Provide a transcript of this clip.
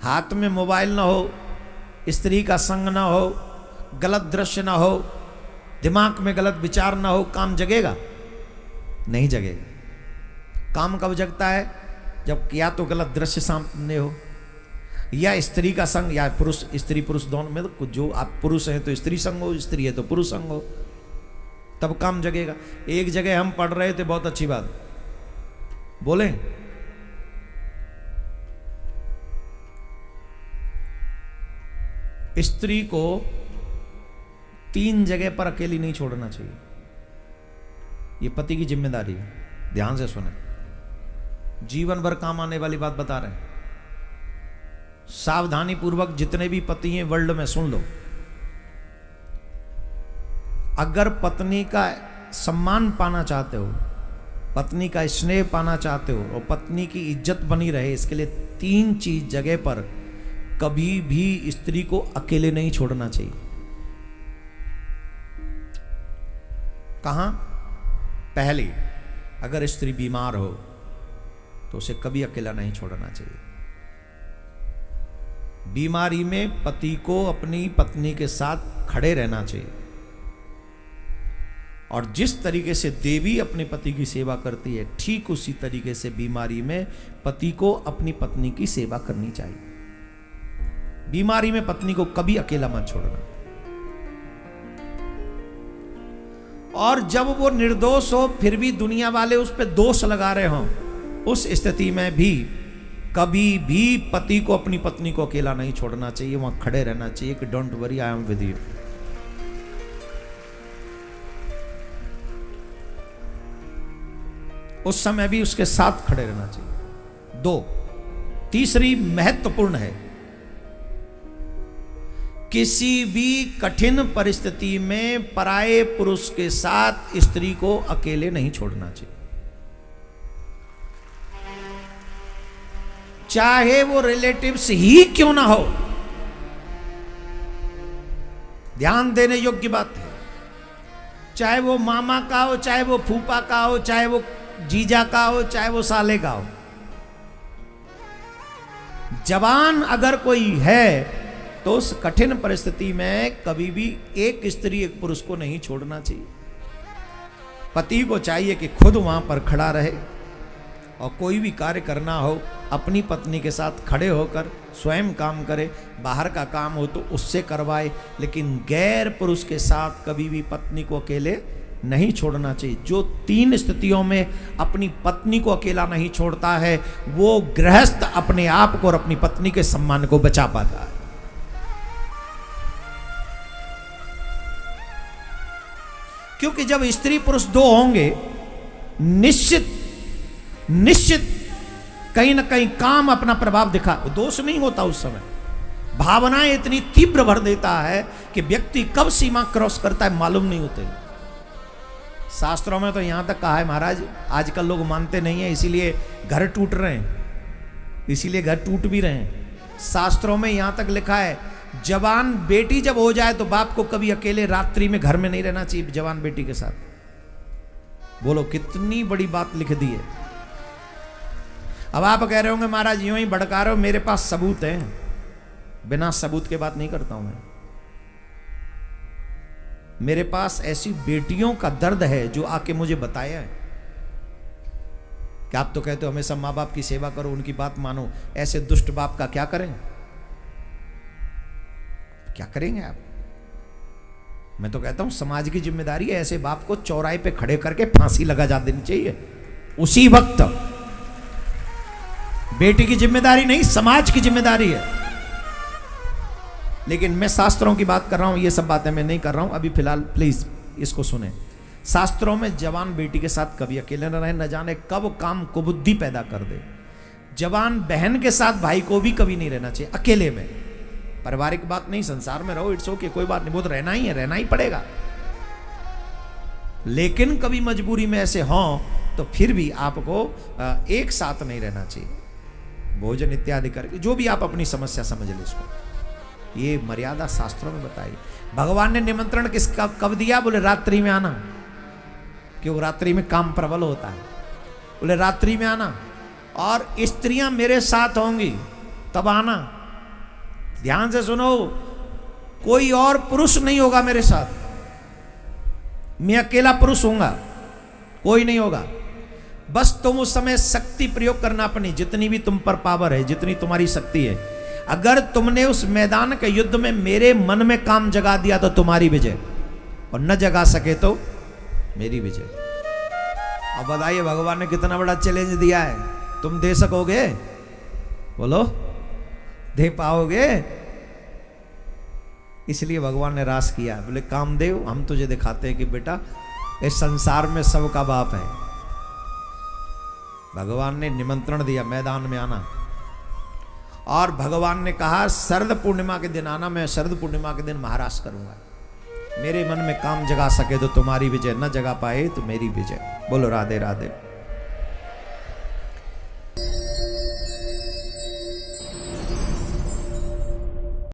हाथ में मोबाइल ना हो, स्त्री का संग ना हो, गलत दृश्य ना हो, दिमाग में गलत विचार ना हो, काम जगेगा? नहीं जगेगा। काम कब जगता है? जब या तो गलत दृश्य सामने हो, या स्त्री का संग, या पुरुष स्त्री पुरुष दोनों में, तो जो आप पुरुष हैं तो स्त्री संग हो, स्त्री है तो पुरुष संग हो, तब काम जगेगा। एक जगह हम पढ़ रहे थे, बहुत अच्छी बात बोले, स्त्री को 3 जगह पर अकेली नहीं छोड़ना चाहिए। ये पति की जिम्मेदारी है, ध्यान से सुने, जीवन भर काम आने वाली बात बता रहे हैं। सावधानी पूर्वक जितने भी पति हैं वर्ल्ड में सुन लो। अगर पत्नी का सम्मान पाना चाहते हो, पत्नी का स्नेह पाना चाहते हो, और पत्नी की इज्जत बनी रहे, इसके लिए 3 चीज जगह पर कभी भी स्त्री को अकेले नहीं छोड़ना चाहिए। कहां? पहली, अगर स्त्री बीमार हो तो उसे कभी अकेला नहीं छोड़ना चाहिए। बीमारी में पति को अपनी पत्नी के साथ खड़े रहना चाहिए। और जिस तरीके से देवी अपने पति की सेवा करती है, ठीक उसी तरीके से बीमारी में पति को अपनी पत्नी की सेवा करनी चाहिए। बीमारी में पत्नी को कभी अकेला मत छोड़ना। और जब वो निर्दोष हो फिर भी दुनिया वाले उस पर दोष लगा रहे हों, उस स्थिति में भी कभी भी पति को अपनी पत्नी को अकेला नहीं छोड़ना चाहिए, वहां खड़े रहना चाहिए कि don't worry, I am with you. उस समय भी उसके साथ खड़े रहना चाहिए। 2, तीसरी महत्वपूर्ण है, किसी भी कठिन परिस्थिति में पराये पुरुष के साथ स्त्री को अकेले नहीं छोड़ना चाहिए। चाहे वो रिलेटिव्स ही क्यों ना हो, ध्यान देने योग्य बात है। चाहे वो मामा का हो, चाहे वो फूफा का हो, चाहे वो जीजा का हो, चाहे वो साले का हो, जवान अगर कोई है तो उस कठिन परिस्थिति में कभी भी एक स्त्री एक पुरुष को नहीं छोड़ना चाहिए। पति को चाहिए कि खुद वहां पर खड़ा रहे, और कोई भी कार्य करना हो अपनी पत्नी के साथ खड़े होकर स्वयं काम करे, बाहर का काम हो तो उससे करवाए, लेकिन गैर पुरुष के साथ कभी भी पत्नी को अकेले नहीं छोड़ना चाहिए। जो 3 स्थितियों में अपनी पत्नी को अकेला नहीं छोड़ता है, वो गृहस्थ अपने आप को और अपनी पत्नी के सम्मान को बचा पाता है। क्योंकि जब स्त्री पुरुष 2 होंगे, निश्चित कहीं ना कहीं काम अपना प्रभाव दिखा, दोष नहीं होता उस समय। भावनाएं इतनी तीव्र भर देता है कि व्यक्ति कब सीमा क्रॉस करता है मालूम नहीं होते। शास्त्रों में तो यहां तक कहा है महाराज, आजकल लोग मानते नहीं है, इसीलिए घर टूट रहे हैं, इसीलिए घर टूट भी रहे हैं। शास्त्रों में यहां तक लिखा है, जवान बेटी जब हो जाए तो बाप को कभी अकेले रात्रि में घर में नहीं रहना चाहिए जवान बेटी के साथ। बोलो कितनी बड़ी बात लिख दी है। अब आप कह रहे होंगे महाराज यूं ही भड़का रहे हो, मेरे पास सबूत है। बिना सबूत के बात नहीं करता हूं मैं। मेरे पास ऐसी बेटियों का दर्द है जो आके मुझे बताया है कि आप तो कहते हो हमेशा माँ बाप की सेवा करो, उनकी बात मानो, ऐसे दुष्ट बाप का क्या करें? क्या करेंगे आप? मैं तो कहता हूं समाज की जिम्मेदारी है, ऐसे बाप को चौराहे पे खड़े करके फांसी लगा जा देनी चाहिए उसी वक्त। बेटी की जिम्मेदारी नहीं, समाज की जिम्मेदारी है। लेकिन मैं शास्त्रों की बात कर रहा हूं, ये सब बातें मैं नहीं कर रहा हूं अभी फिलहाल, प्लीज इसको सुने। शास्त्रों में जवान बेटी के साथ कभी अकेले न रहे, न जाने कब काम कुबुद्धि पैदा कर दे। जवान बहन के साथ भाई को भी कभी नहीं रहना चाहिए अकेले में। पारिवारिक बात नहीं, संसार में रहो, इट्स ओके, कोई बात नहीं, वो तो रहना ही है, रहना ही पड़ेगा। लेकिन कभी मजबूरी में ऐसे हों तो फिर भी आपको एक साथ नहीं रहना चाहिए, भोजन इत्यादि करके, जो भी आप अपनी समस्या समझ ले इसको। ये मर्यादा शास्त्रों में बताई। भगवान ने निमंत्रण किसका कब दिया? बोले रात्रि में आना, क्यों? रात्रि में काम प्रबल होता है। बोले रात्रि में आना और स्त्रियां मेरे साथ होंगी तब आना, ध्यान से सुनो, कोई और पुरुष नहीं होगा मेरे साथ, मैं अकेला पुरुष होऊंगा, कोई नहीं होगा। बस तुम उस समय शक्ति प्रयोग करना अपनी, जितनी भी तुम पर पावर है, जितनी तुम्हारी शक्ति है। अगर तुमने उस मैदान के युद्ध में मेरे मन में काम जगा दिया तो तुम्हारी विजय, और न जगा सके तो मेरी विजय। अब बताइए भगवान ने कितना बड़ा चैलेंज दिया है, तुम दे सकोगे? बोलो, दे पाओगे? इसलिए भगवान ने रास किया। बोले कामदेव, हम तुझे दिखाते हैं कि बेटा इस संसार में सबका बाप है। भगवान ने निमंत्रण दिया मैदान में आना, और भगवान ने कहा शरद पूर्णिमा के दिन आना, मैं शरद पूर्णिमा के दिन महाराज करूंगा। मेरे मन में काम जगा सके तो तुम्हारी विजय, न जगा पाए तो मेरी विजय। बोलो राधे राधे।